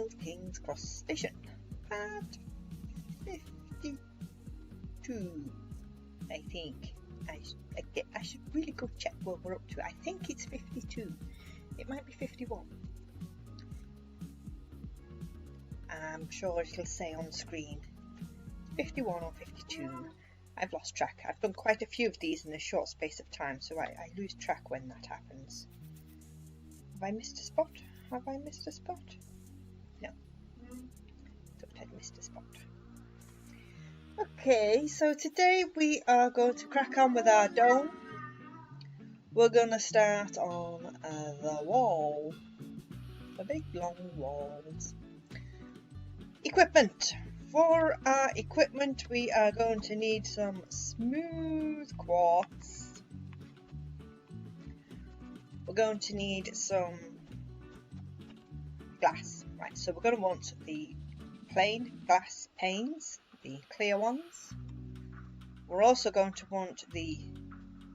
Old King's Cross Station at 52, I think. I should really go check where we're up to. I think it's 52. It might be 51. I'm sure it'll say on screen 51 or 52. I've lost track. I've done quite a few of these in a short space of time, so I lose track when that happens. Have I missed a spot? Have I missed a spot? No. Thought I'd missed a spot. Okay, so today we are going to crack on with our dome. We're going to start on the wall. The big long walls. Equipment. For our equipment we are going to need some smooth quartz. We're going to need some glass. Right, so we're going to want the plain glass panes, the clear ones. We're also going to want the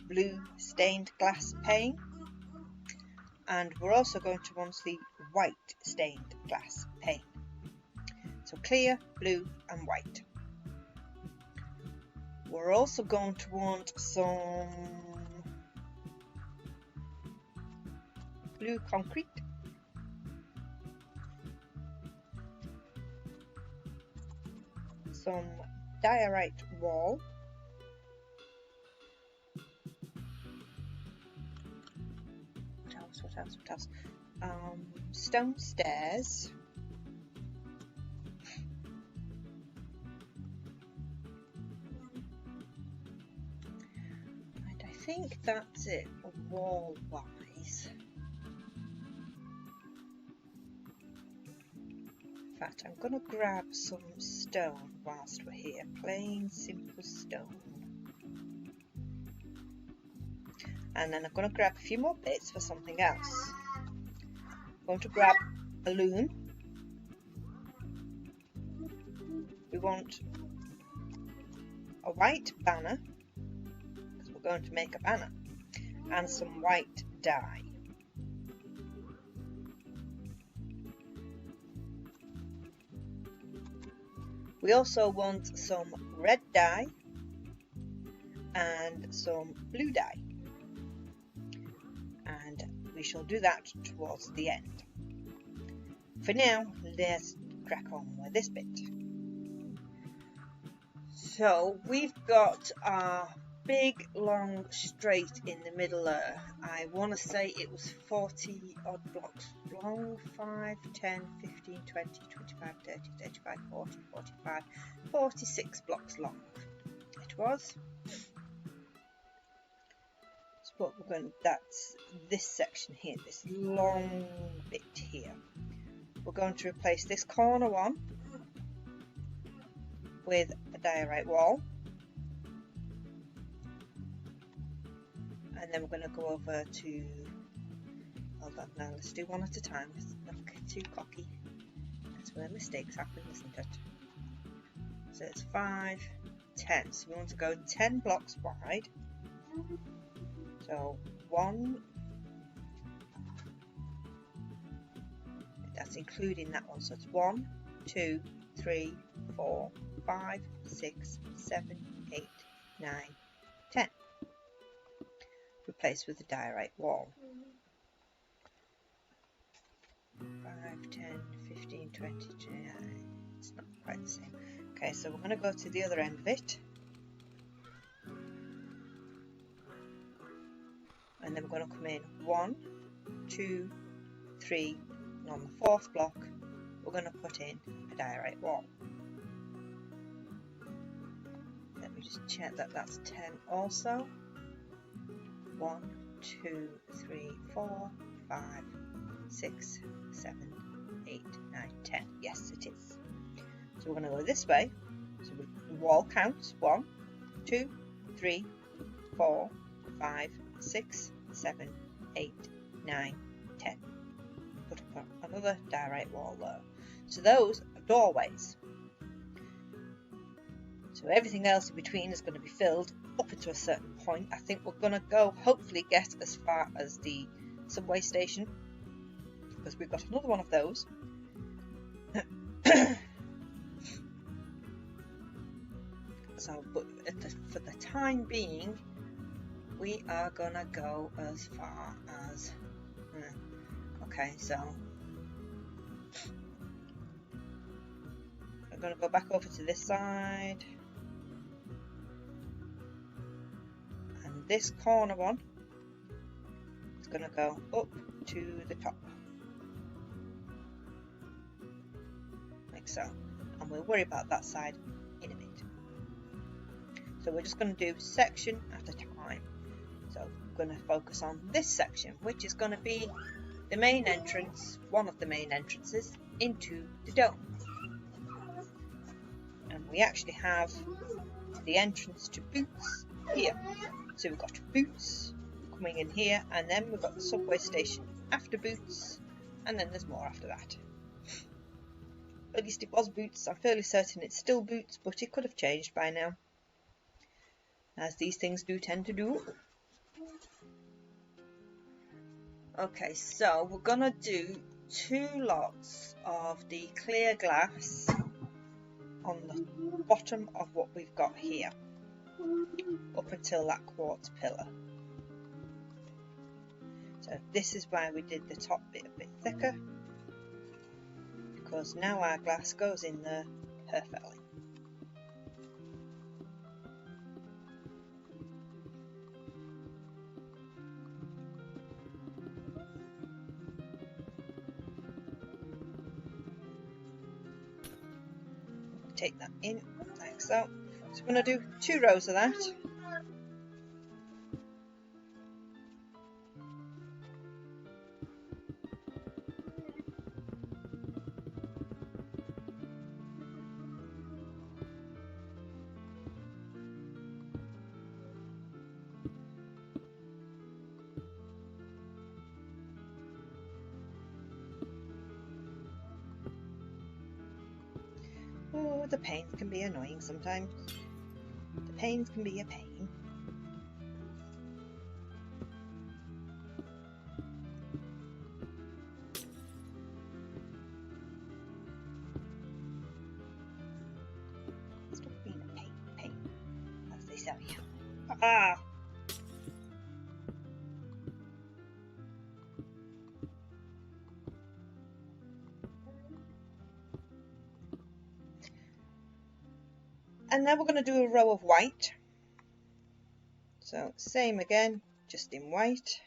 blue stained glass pane, and we're also going to want the white stained glass pane. So clear, blue and white. We're also going to want some blue concrete, some diorite wall, what else? Stone stairs, and I think that's it wall wise. In fact, I'm going to grab some stone whilst we're here, plain simple stone. And then I'm going to grab a few more bits for something else. I'm going to grab a loom. We want a white banner, because we're going to make a banner, and some white dye. We also want some red dye and some blue dye. And we shall do that towards the end. For now, let's crack on with this bit. So we've got our big long straight in the middle there. I want to say it was 40 odd blocks long, 5, 10, 15, 20, 25, 30, 35, 40, 45, 46 blocks long it was. What we're going, that's this section here, this long bit here. We're going to replace this corner one with a diorite wall, and then we're going to go over to, hold on now, let's do one at a time, let's not get too cocky. That's where mistakes happen, isn't it? So it's 5, 10, so we want to go 10 blocks wide. So 1, that's including that one, so it's 1, 2, 3, 4, 5, 6, 7, 8, 9, 10. Replaced with the diorite wall. 5, 10, 15, 20, 29. It's not quite the same. Okay, so we're going to go to the other end of it. And then we're going to come in 1, 2, 3, and on the 4th block we're going to put in a diorite wall. Let me just check that that's 10 also. 1, 2, 3, 4, 5, 6, 7, 8, 9, 10. Yes, it is. So we're going to go this way. So the wall counts 1, 2, 3, 4, 5, 6, 7, 8, 9, 10. Put up another diorite wall there. So those are doorways. So everything else in between is going to be filled up to a certain point. I think we're going to go, hopefully get as far as the subway station, because we've got another one of those. So, but for the time being, we are gonna go as far as. Okay, so I'm gonna go back over to this side, and this corner one is gonna go up to the top, like so, and we'll worry about that side in a bit. So we're just going to do section at a time. So we're going to focus on this section, which is going to be the main entrance, one of the main entrances into the dome. And we actually have the entrance to Boots here. So we've got Boots coming in here, and then we've got the subway station after Boots, and then there's more after that. At least it was Boots. I'm fairly certain it's still Boots, but it could have changed by now, as these things do tend to do. Okay, so we're gonna do 2 lots of the clear glass on the bottom of what we've got here, up until that quartz pillar. So this is why we did the top bit a bit thicker, because now our glass goes in there perfectly. Take that in like so. So we're going to do 2 rows of that. Oh, the pains can be annoying sometimes. The pains can be a pain. Stop being a pain, as they say. Ah! And now we're going to do a row of white. So same again, just in white.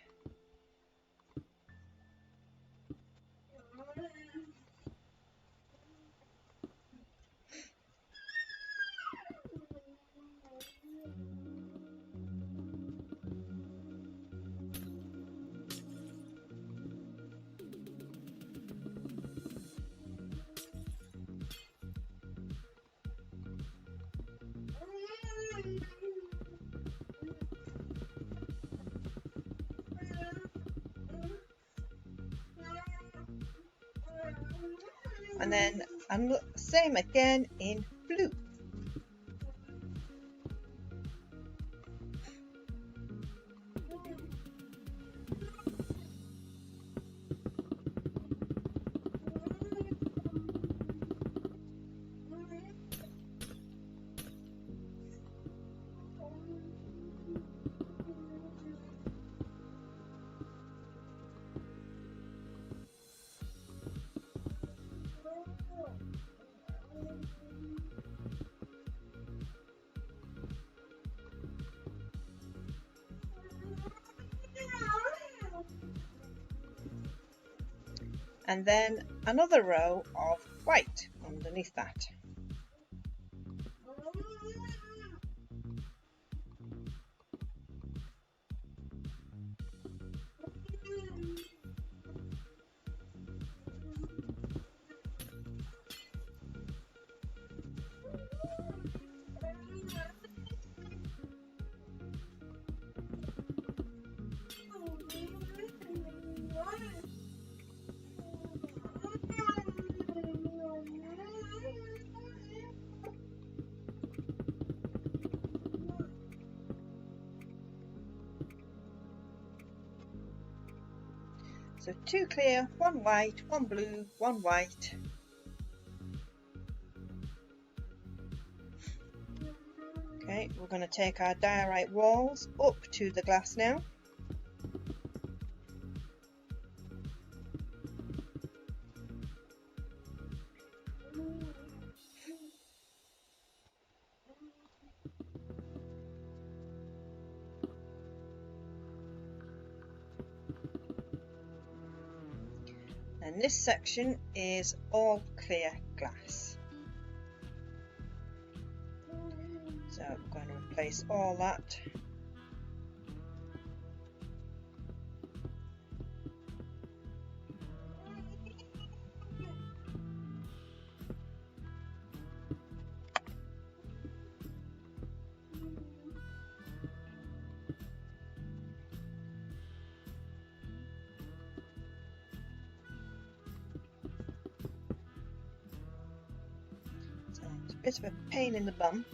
And then same again in blue. And then another row of white underneath that. So 2 clear, 1 white, 1 blue, 1 white. going to take our diorite walls up to the glass now. And this section is all clear glass. So I'm going to replace all that. So it's a bit of a pain in the bum.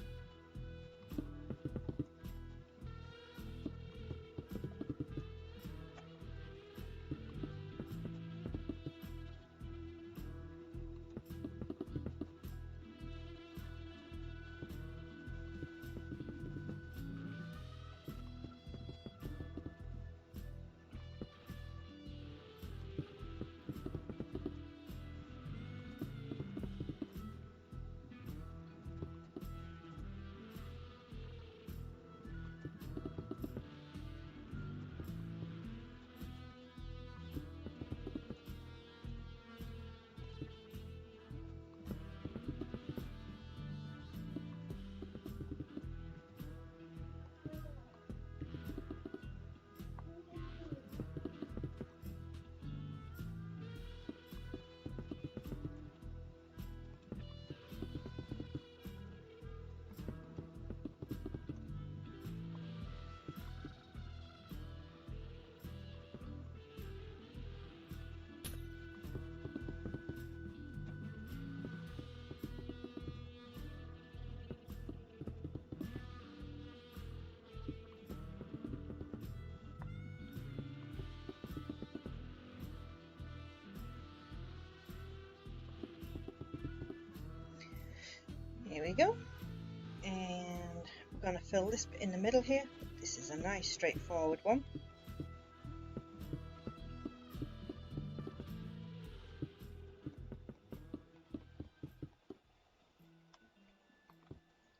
Here we go, and we're going to fill this bit in the middle here. This is a nice straightforward one.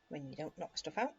When you don't knock stuff out.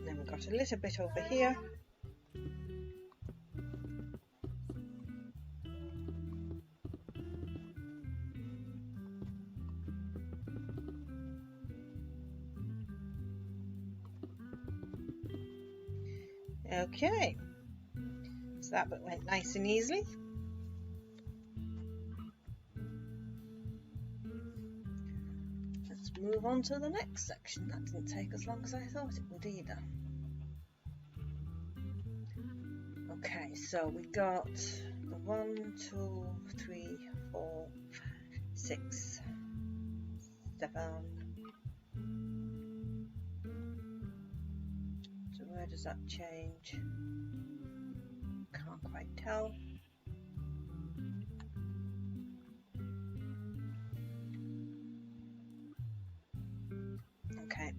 Then we've got a little bit over here. Okay, so that bit went nice and easily. Let's move on to the next section. That didn't take as long as I thought it would either. Okay, so we got the 1, 2, 3, 4, 6, 7. So where does that change? Can't quite tell. Okay,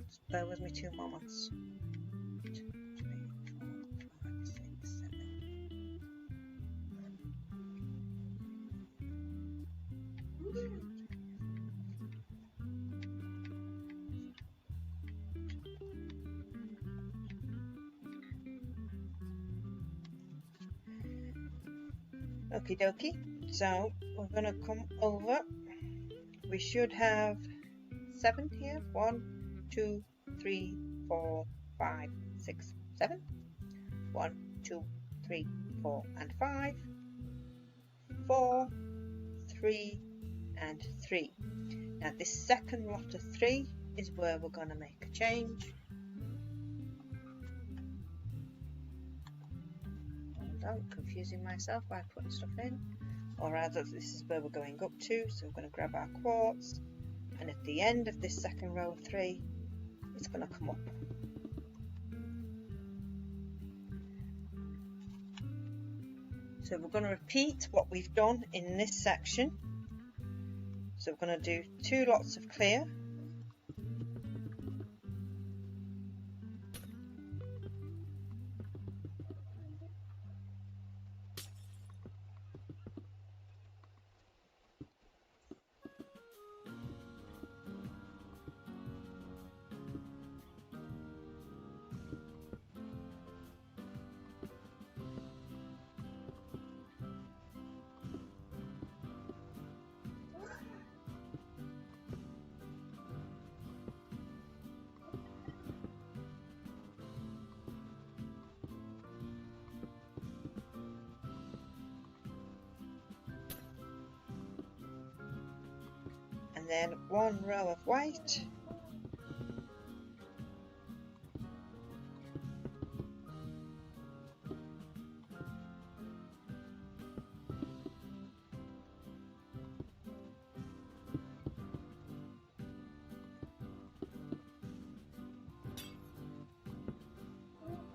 just bear with me 2 moments. 2, 3, 4, 5, 6, 7. Okie dokie, so we're going to come over. We should have 7 here. 1, 2, 3, 4, 5, 6, 7. 1, 2, 3, 4 and 5. 4, 3 and 3. Now this second lot of 3 is where we're going to make a change. Hold on, confusing myself by putting stuff in. Or rather, this is where we're going up to, so we're going to grab our quartz, and at the end of this second row of 3 it's going to come up. So we're going to repeat what we've done in this section. So we're going to do 2 lots of clear, and then 1 row of white,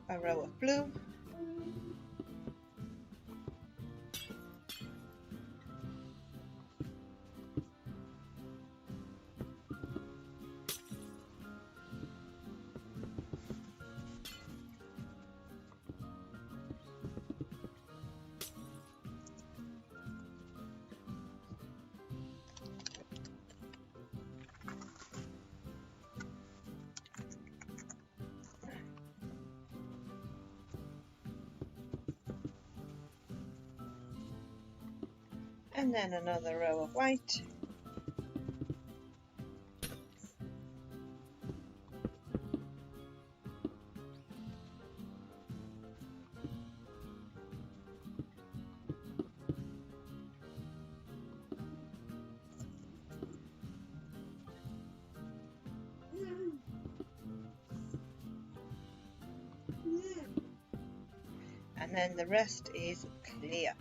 a row of blue, and then another row of white, and then the rest is clear.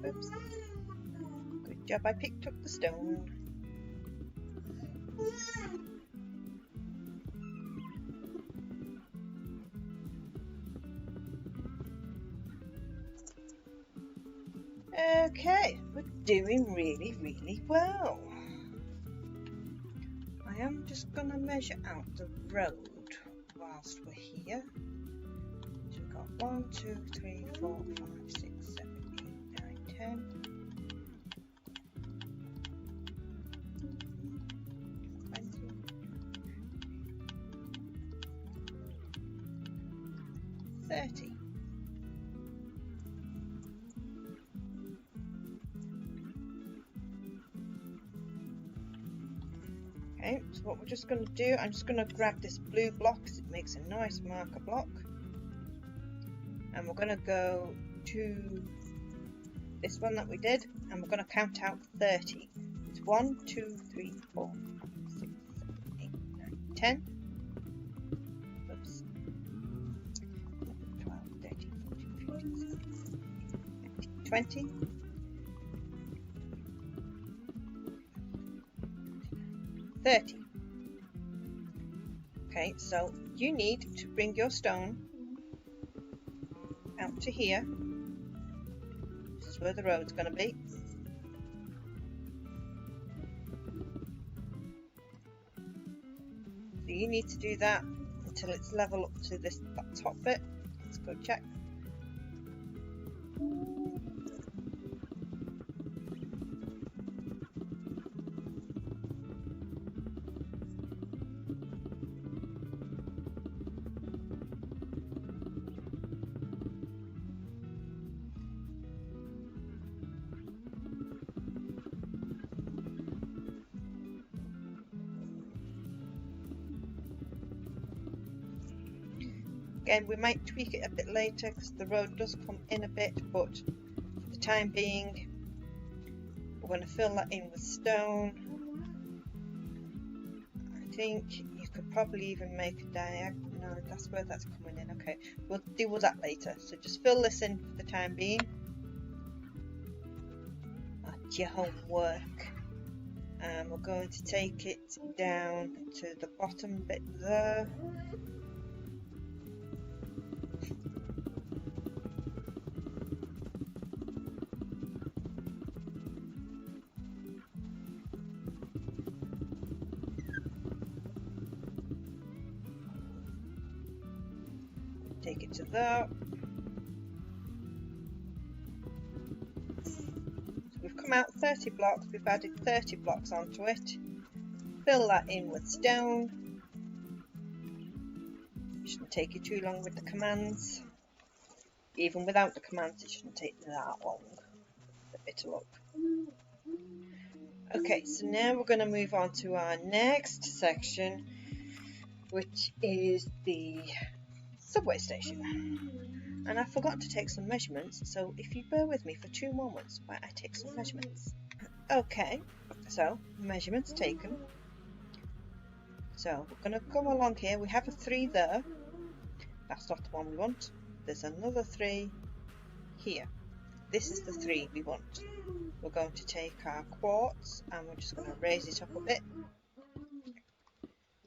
Oops. Good job, I picked up the stone. Okay, we're doing really, really well. I am just going to measure out the road whilst we're here. So we've got 1, 2, 3, 4, 5, 6, 7, 8, 9, 10. 30. Okay, so what we're just going to do, I'm just going to grab this blue block because it makes a nice marker block, and we're going to go to this one that we did, and we're going to count out 30. It's 1, 2, 3, 4, 5, 6, 7, 8, 9, 10. Oops. 12, 13, 14, 15, 16, 20. 30. Okay, so you need to bring your stone out to here. This is where the road's going to be. So you need to do that until it's level up to that top bit. Let's go check. Again, we might tweak it a bit later because the road does come in a bit, but for the time being, we're going to fill that in with stone. I think you could probably even make a diagonal. No, that's where that's coming in. Okay, we'll deal with that later. So just fill this in for the time being. That's your homework. And we're going to take it down to the bottom bit there. Take it to there. So we've come out 30 blocks, we've added 30 blocks onto it. Fill that in with stone. It shouldn't take you too long with the commands. Even without the commands, it shouldn't take that long. A bit of luck. Okay, so now we're going to move on to our next section, which is the subway station. And I forgot to take some measurements, so if you bear with me for 2 moments while I take some measurements. Okay, so measurements taken. So we're going to go along here. We have a 3 there. That's not the one we want. There's another 3 here. This is the 3 we want. We're going to take our quartz and we're just going to raise it up a bit.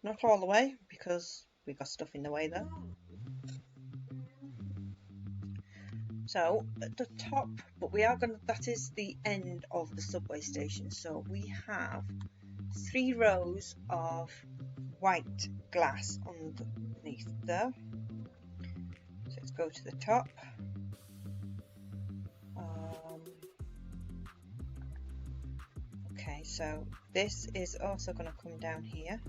Not all the way because we got stuff in the way there. So at the top, but we are going to, that is the end of the subway station. So we have 3 rows of white glass underneath there. So let's go to the top. Okay, so this is also going to come down here.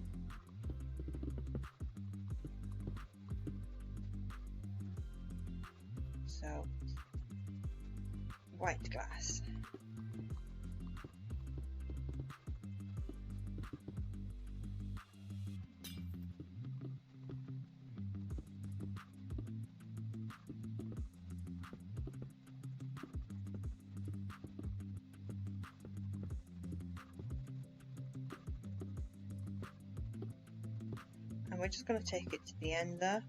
So white glass. And we're just going to take it to the end there.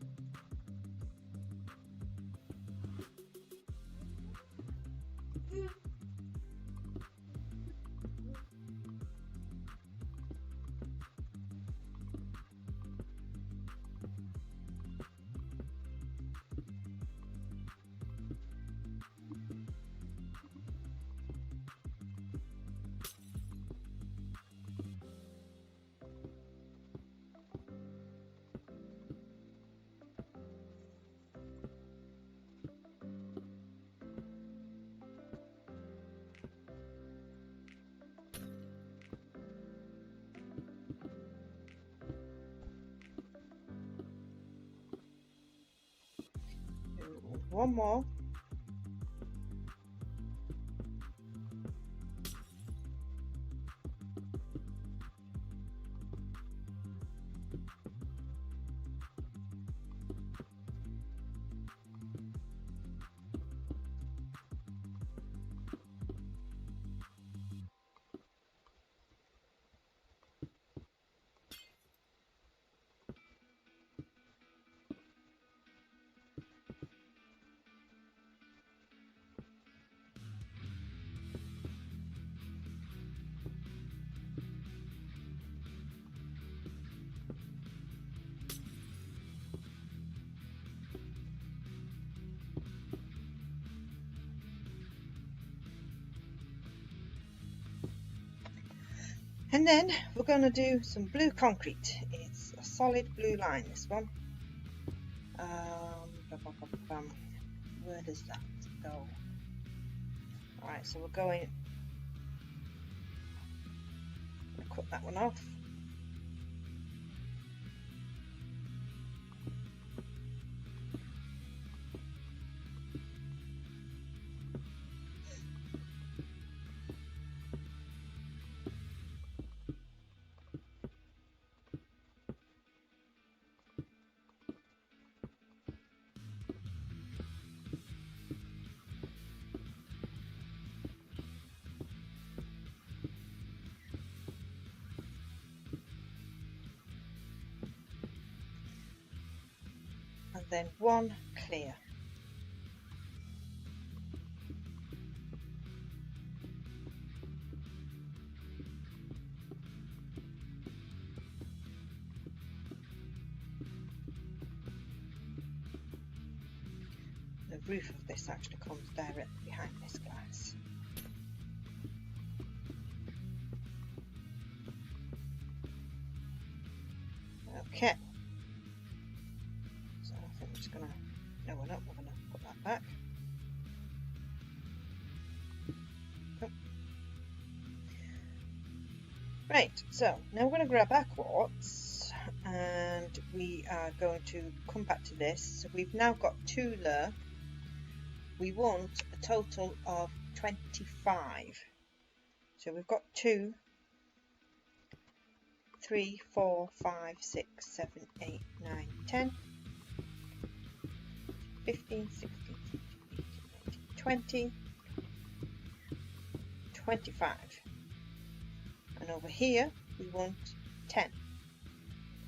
One more. And then we're going to do some blue concrete. It's a solid blue line, this one. Where does that go? Alright, so we're going... I'll cut that one off. And then one clear. The roof of this actually comes directly behind this glass. Okay. So I think we're just gonna, no we're not, we're gonna put that back. Oh. Right, so now we're gonna grab our quartz and we are going to come back to this. So we've now got 2 there. We want a total of 25. So we've got 2, 3, 4, 5, 6, 7, 8, 9, 10, 15, 16, 17, 18, 19, 20, 25. And over here we want 10.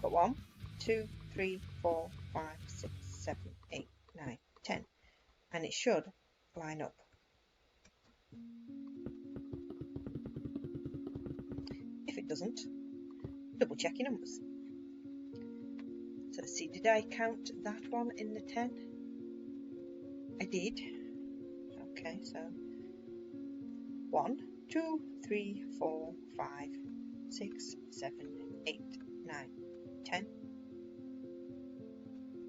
Got 1, 2, 3, 4, 5, 6, 7, 8, 9, 10. And it should line up. If it doesn't, double check your numbers. So let's see, did I count that one in the 10? I did. Okay, so 1, 2, 3, 4, 5, 6, 7, 8, 9, 10.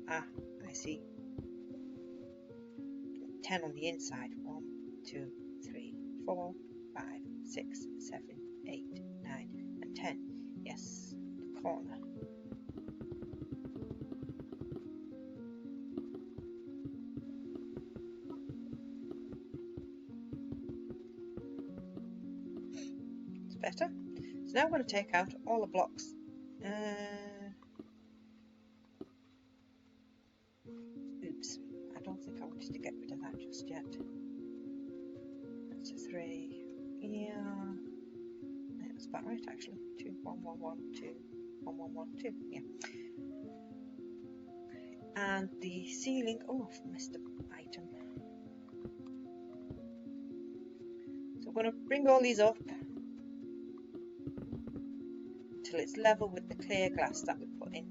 Ah, I see. 10 on the inside. 1, 2, 3, 4, 5, 6, 7, 8, 9, and 10. Yes, the corner. It's better. So now I'm going to take out all the blocks. Oops. I don't think I wanted to get rid of that just yet. That's a 3. Yeah. That's about right actually. 2, 1, 1, 1, 2, 1, 1, 1, 2. Yeah. And the ceiling. Oh, I've missed an item. So I'm going to bring all these up until it's level with the clear glass that we put in.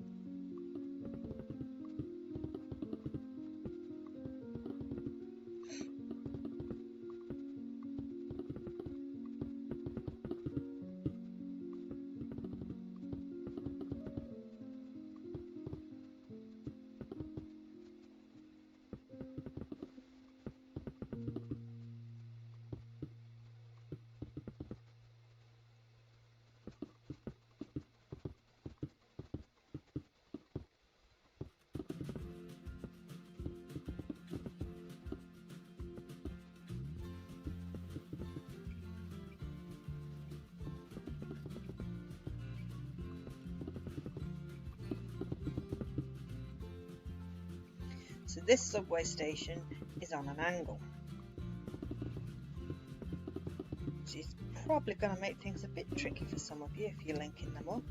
So this subway station is on an angle, which is probably going to make things a bit tricky for some of you if you're linking them up,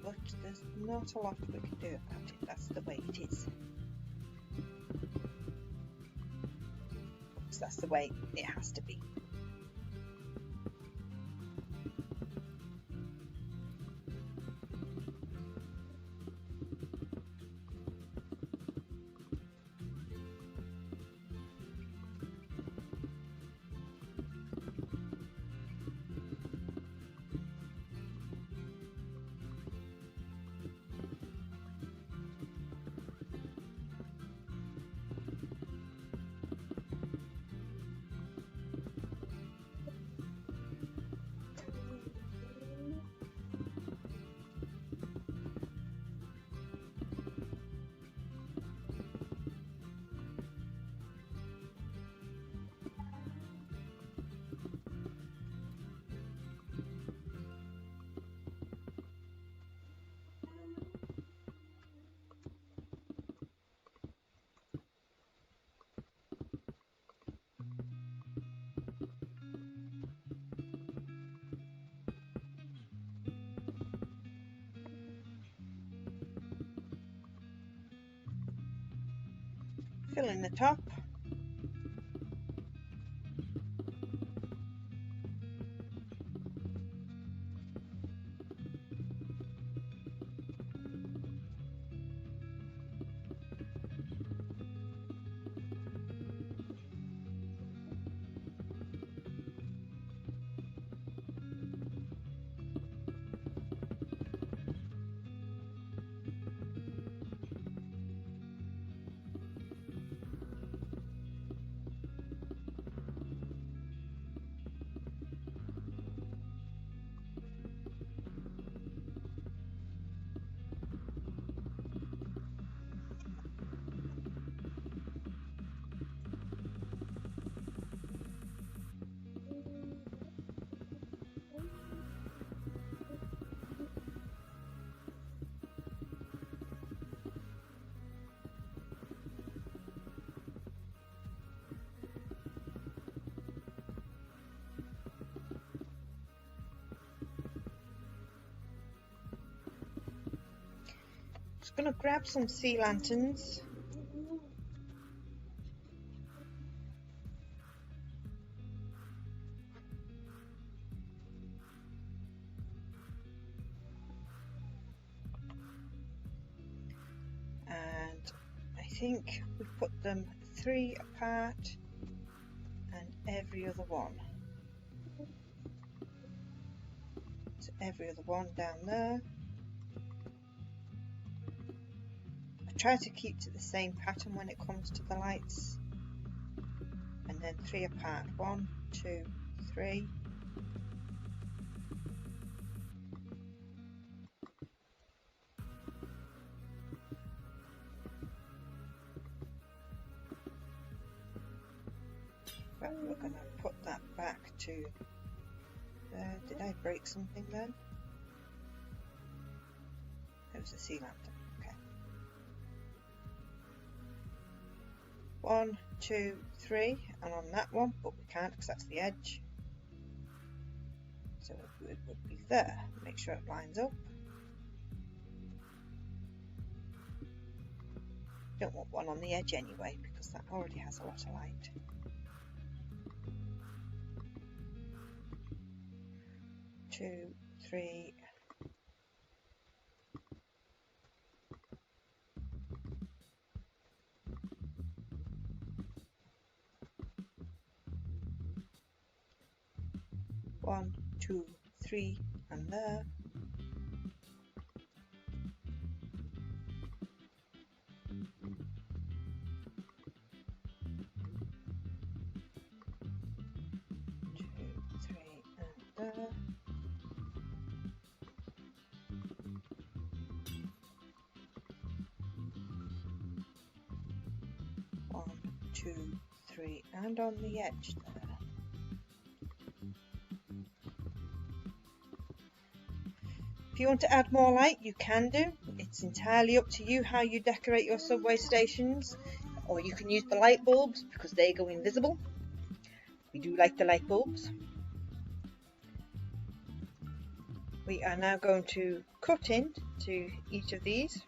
but there's not a lot we can do about it. That's the way it is. So that's the way it has to be. fill in the top. Just going to grab some sea lanterns. And I think we put them 3 apart and every other one. So every other one down there. Try to keep to the same pattern when it comes to the lights, and then 3 apart. 1, 2, 3. Well, we're going to put that back to there. Did I break something then? There was a sea lantern. 1, 2, 3, and on that one, but we can't because that's the edge. So it would be there. Make sure it lines up. Don't want one on the edge anyway because that already has a lot of light. Two, 3. One, 2, 3, and there. There. 1, 2, 3, and on the edge there. If you want to add more light, you can do. It's entirely up to you how you decorate your subway stations, or you can use the light bulbs because they go invisible. We do like the light bulbs. We are now going to cut in to each of these.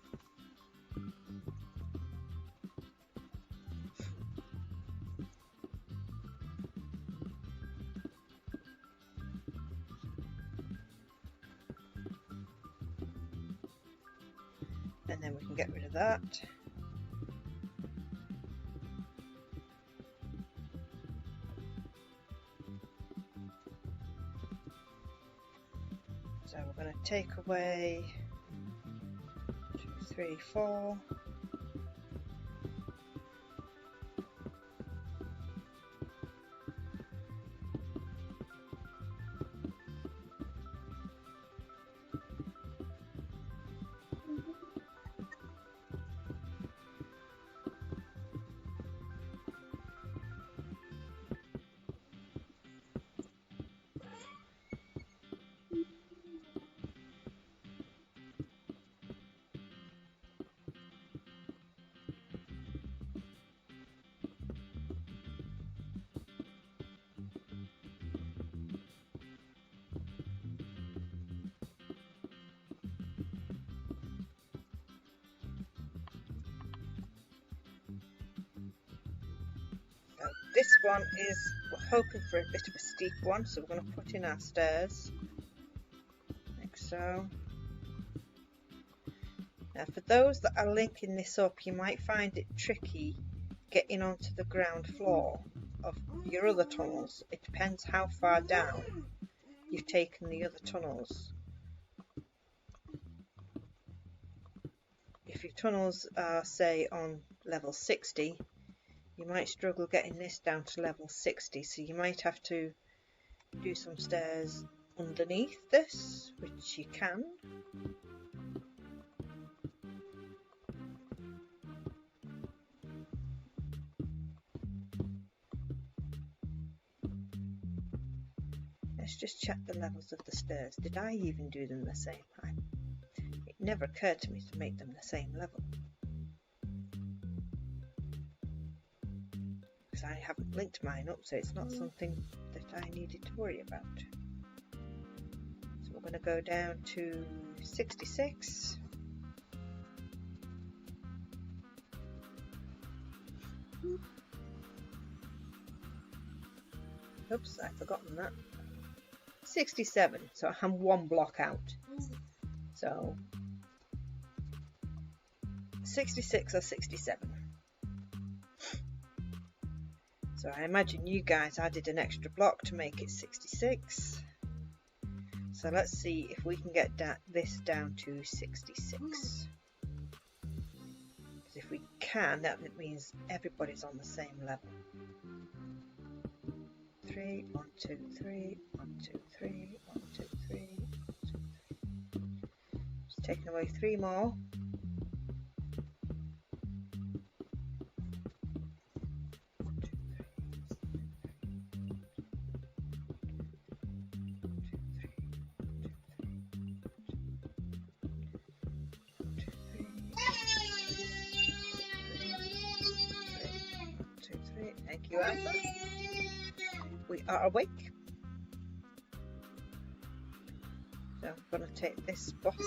And then we can get rid of that. So we're going to take away 2, 3, 4. this one is, we're hoping for a bit of a steep one, so we're going to put in our stairs, like so. Now for those that are linking this up, you might find it tricky getting onto the ground floor of your other tunnels. It depends how far down you've taken the other tunnels. If your tunnels are, say, on level 60, you might struggle getting this down to level 60, so you might have to do some stairs underneath this, which you can. Let's just check the levels of the stairs. Did I even do them the same? It never occurred to me to make them the same level, because I haven't linked mine up, so it's not something that I needed to worry about. So we're going to go down to 66. Oops, I've forgotten that. 67, so I'm one block out. So 66 or 67. So I imagine you guys added an extra block to make it 66. So let's see if we can get this down to 66. Because if we can, that means everybody's on the same level. 3, 1, 2, 3, 1, 2, 3, 1, 2, 3, 1, 2, 3. Just taking away 3 more. Thank you, Amber. We are awake. So I'm going to take this bottom.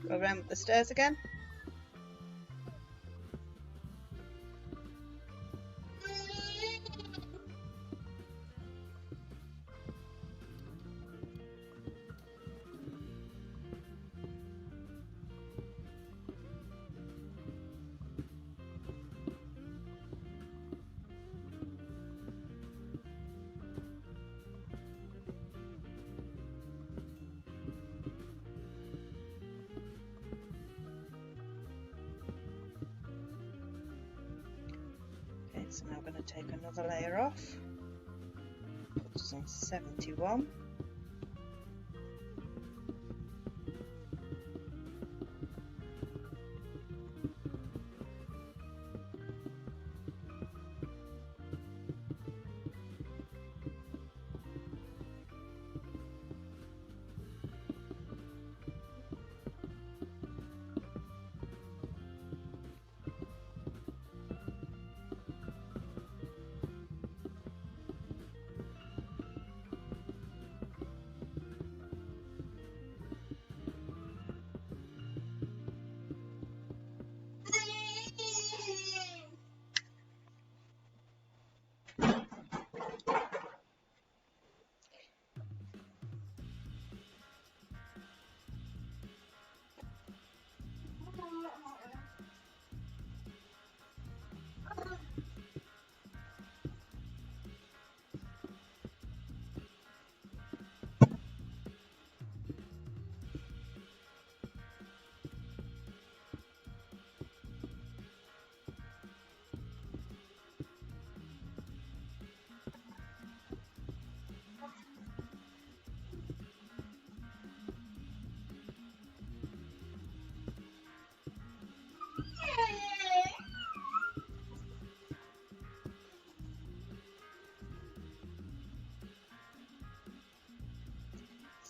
Go around the stairs again. So now I'm going to take another layer off, put us on 71.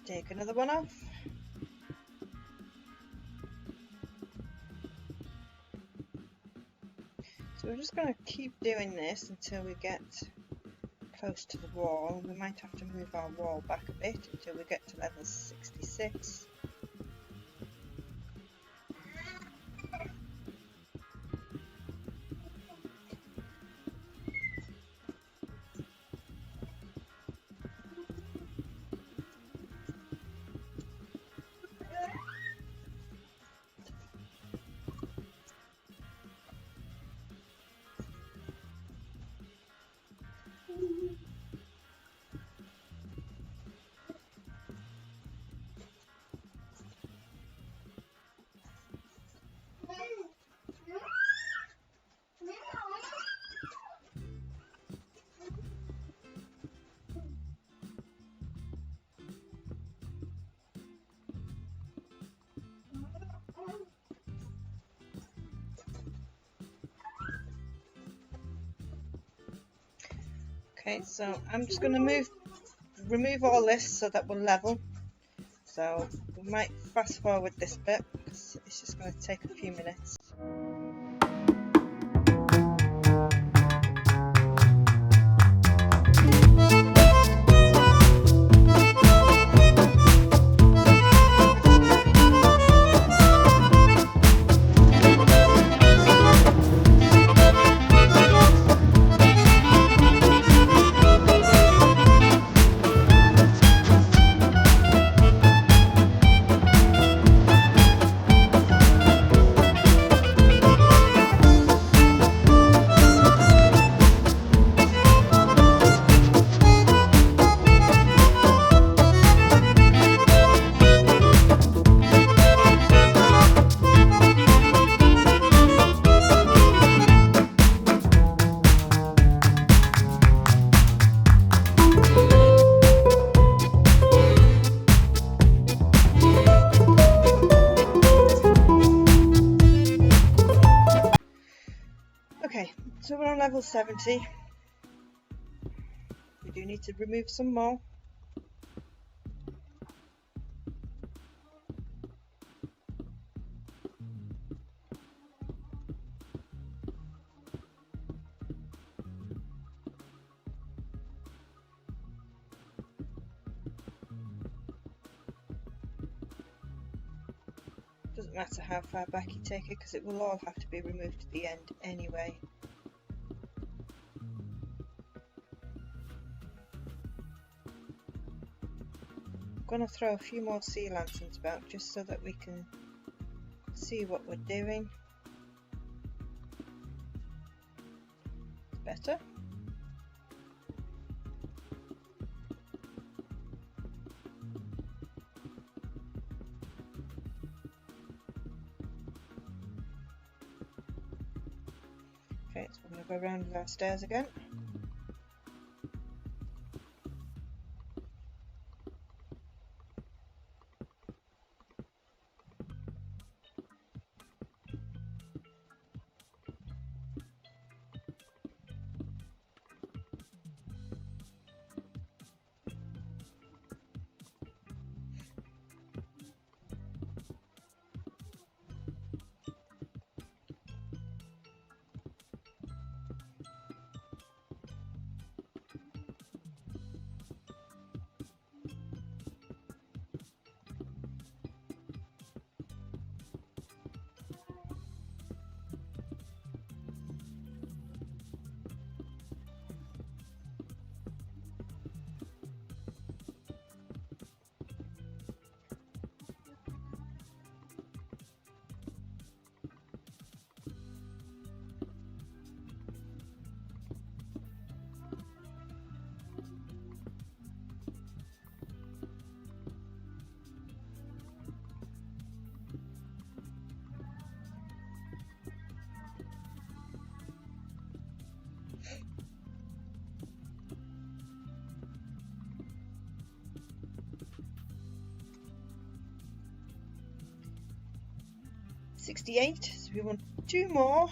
Take another one off. So we're just going to keep doing this until we get close to the wall. We might have to move our wall back a bit until we get to level 66. Okay, so I'm just going to remove all this so that we're level. So we might fast forward this bit because it's just going to take a few minutes. Okay, so we're on level 70. We do need to remove some more. Doesn't matter how far back you take it because it will all have to be removed at the end anyway. I'm going to throw a few more sea lanterns about just so that we can see what we're doing. Better. Okay, so we're going to go around our stairs again. .68, so we want 2 more.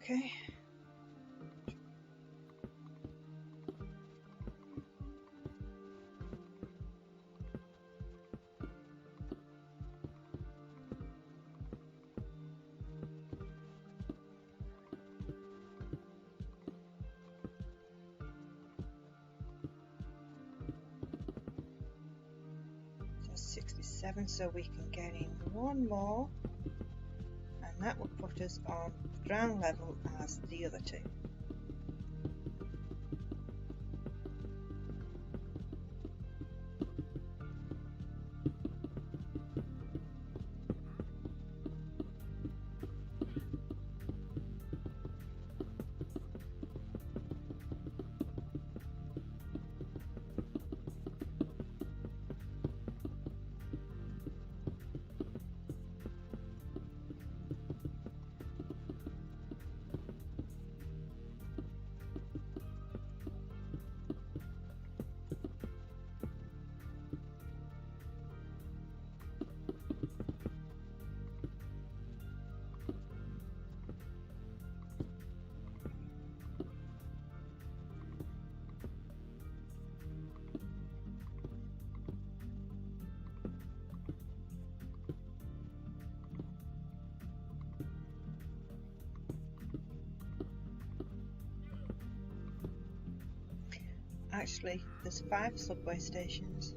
Okay. So 67, so we can get in one more, and that will put us on ground level as the other two. Actually, there's 5 subway stations.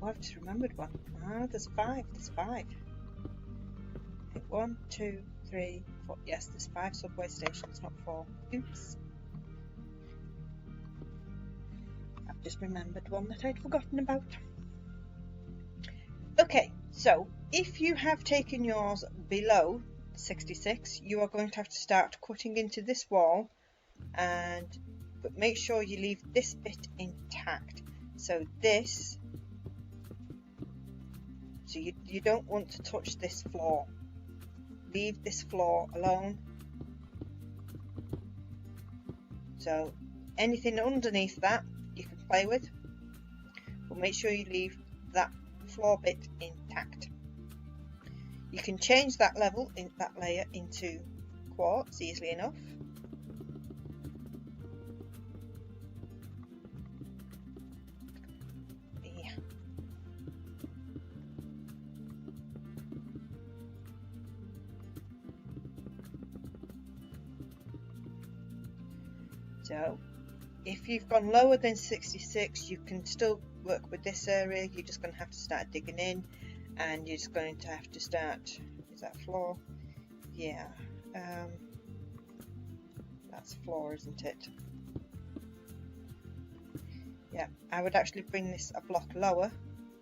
Oh, I've just remembered one. Ah, there's 5. There's 5. 1, 2, 3, 4. Yes, there's 5 subway stations, not 4. Oops. I've just remembered one that I'd forgotten about. Okay, so if you have taken yours below 66, you are going to have to start cutting into this wall, but make sure you leave this bit intact. So this, so you don't want to touch this floor. Leave this floor alone. So anything underneath that you can play with, but make sure you leave that floor bit intact. You can change that level in that layer into quartz easily enough. So if you've gone lower than 66, you can still work with this area. You're just going to have to start digging in, and you're just going to have to start, is that floor? Yeah, that's floor, isn't it? Yeah, I would actually bring this a block lower,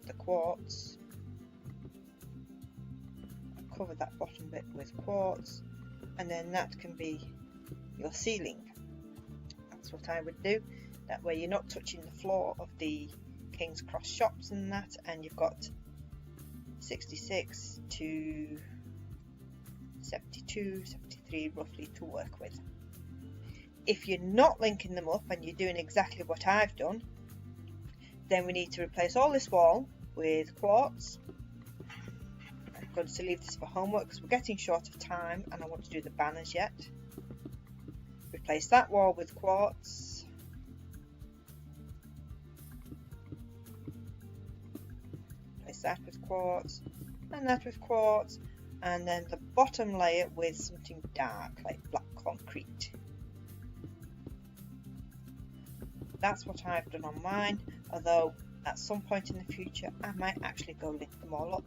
the quartz. I'll cover that bottom bit with quartz, and then that can be your ceiling. That's what I would do. That way you're not touching the floor of the King's Cross shops and that, and you've got 66 to 72, 73 roughly to work with. If you're not linking them up and you're doing exactly what I've done, then we need to replace all this wall with quartz. I'm going to leave this for homework because we're getting short of time and I want to do the banners yet. Replace that wall with quartz. Replace that with quartz, and that with quartz, and then the bottom layer with something dark like black concrete. That's what I've done on mine, although at some point in the future I might actually go link them all up.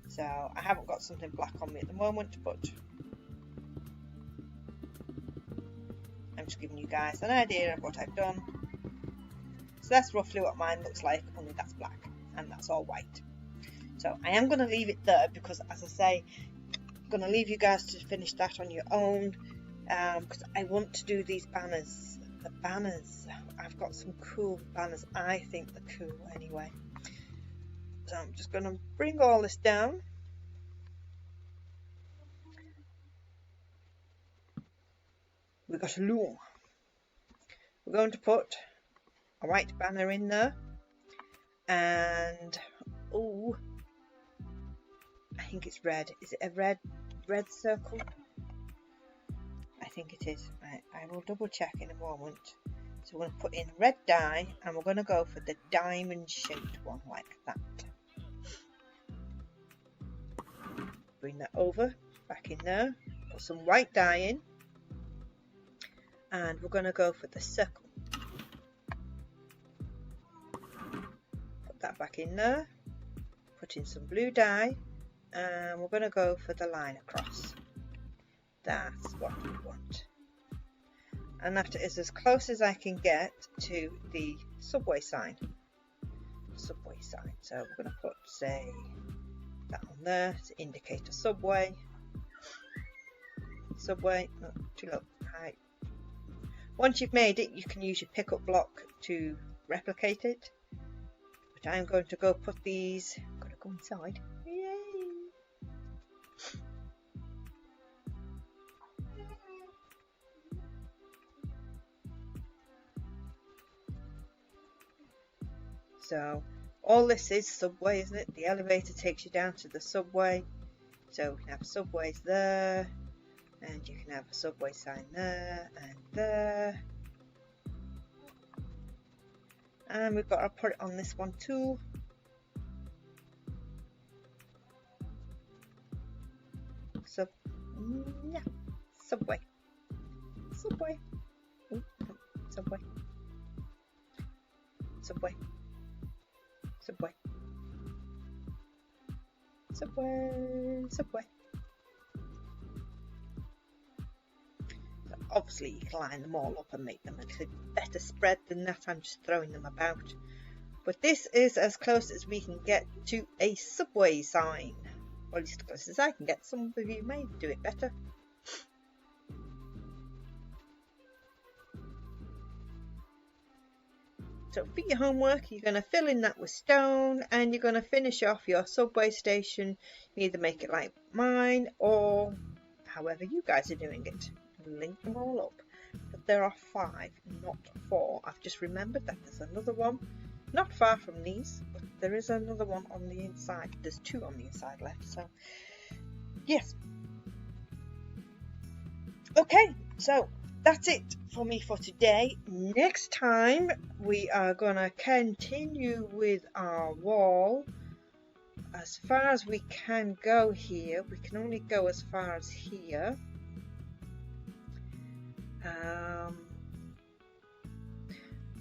So I haven't got something black on me at the moment, but I'm just giving you guys an idea of what I've done. So that's roughly what mine looks like, only that's black and that's all white. So I am going to leave it there because, as I say, I'm going to leave you guys to finish that on your own, because I want to do these banners. The banners, I've got some cool banners. I think they're cool anyway. So I'm just going to bring all this down. We've got a loom. We're going to put a white banner in there, and oh, I think it's red. Is it a red? red circle. I think it is. I will double check in a moment. So we're going to put in red dye and we're going to go for the diamond shaped one like that. Bring that over, back in there, put some white dye in, and we're going to go for the circle. Put that back in there, put in some blue dye, and we're going to go for the line across. That's what we want. And that is as close as I can get to the subway sign. So we're going to put, say, that on there to indicate a subway. Oh, too low. Right. Once you've made it, you can use your pickup block to replicate it. But I'm going to go put these. I'm going to go inside. Yay! So all this is subway, isn't it? The elevator takes you down to the subway. So we can have subways there, and you can have a subway sign there and there. And we've got to put it on this one too. So yeah, subway. Ooh, subway. So obviously you can line them all up and make them a little better spread than that. I'm just throwing them about. But this is as close as we can get to a subway sign. Or at least as close as I can get. Some of you may do it better. So for your homework, you're going to fill in that with stone and you're going to finish off your subway station. You either make it like mine or however you guys are doing it. Link them all up. But there are 5, not 4. I've just remembered that there's another one not far from these, but there is another one on the inside. There's 2 on the inside left, so yes. Okay, so that's it for me for today. Next time we are gonna continue with our wall as far as we can go here. We can only go as far as here.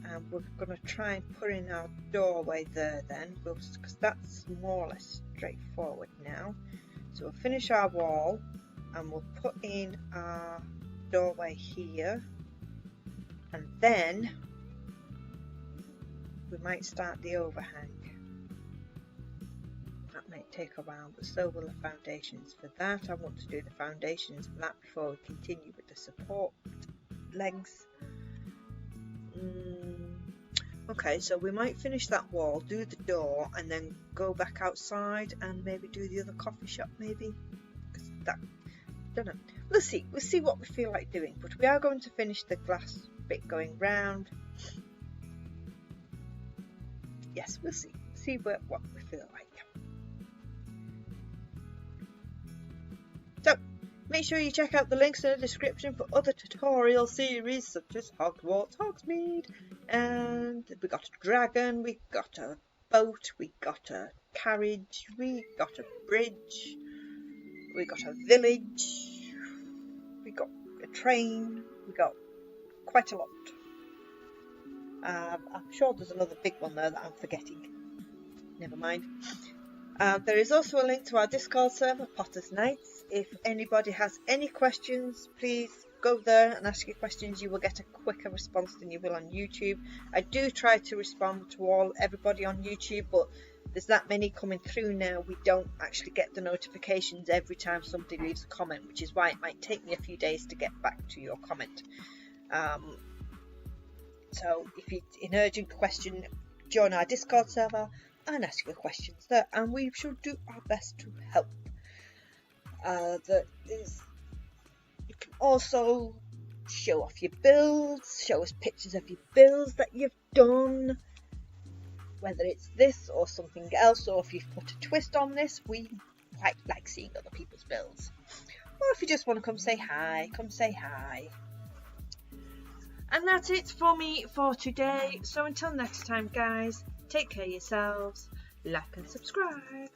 And we're gonna try and put in our doorway there then, because that's more or less straightforward now. So we'll finish our wall and we'll put in our doorway here, and then we might start the overhang. That might take a while, but so will the foundations for that. I want to do the foundations for that before we continue with the support legs. Okay, so we might finish that wall, do the door, and then go back outside and maybe do the other coffee shop, maybe. Because that, don't know. We'll see what we feel like doing, but we are going to finish the glass bit going round. Yes, we'll see what we feel like. So make sure you check out the links in the description for other tutorial series such as Hogwarts, Hogsmeade, and we got a dragon, we got a boat, we got a carriage, we got a bridge, we got a village, we got a train, we got quite a lot. I'm sure there's another big one there that I'm forgetting. Never mind. There is also a link to our Discord server, Potter's Knights. If anybody has any questions, please go there and ask your questions. You will get a quicker response than you will on YouTube. I do try to respond to everybody on YouTube, but there's that many coming through now, we don't actually get the notifications every time somebody leaves a comment, which is why it might take me a few days to get back to your comment. So if it's an urgent question, join our Discord server and ask your questions there, and we should do our best to help. You can also show off your builds, show us pictures of your builds that you've done, whether it's this or something else, or if you've put a twist on this, we quite like seeing other people's builds. Or if you just want to come say hi, come say hi. And that's it for me for today. So until next time, guys, take care of yourselves, like and subscribe.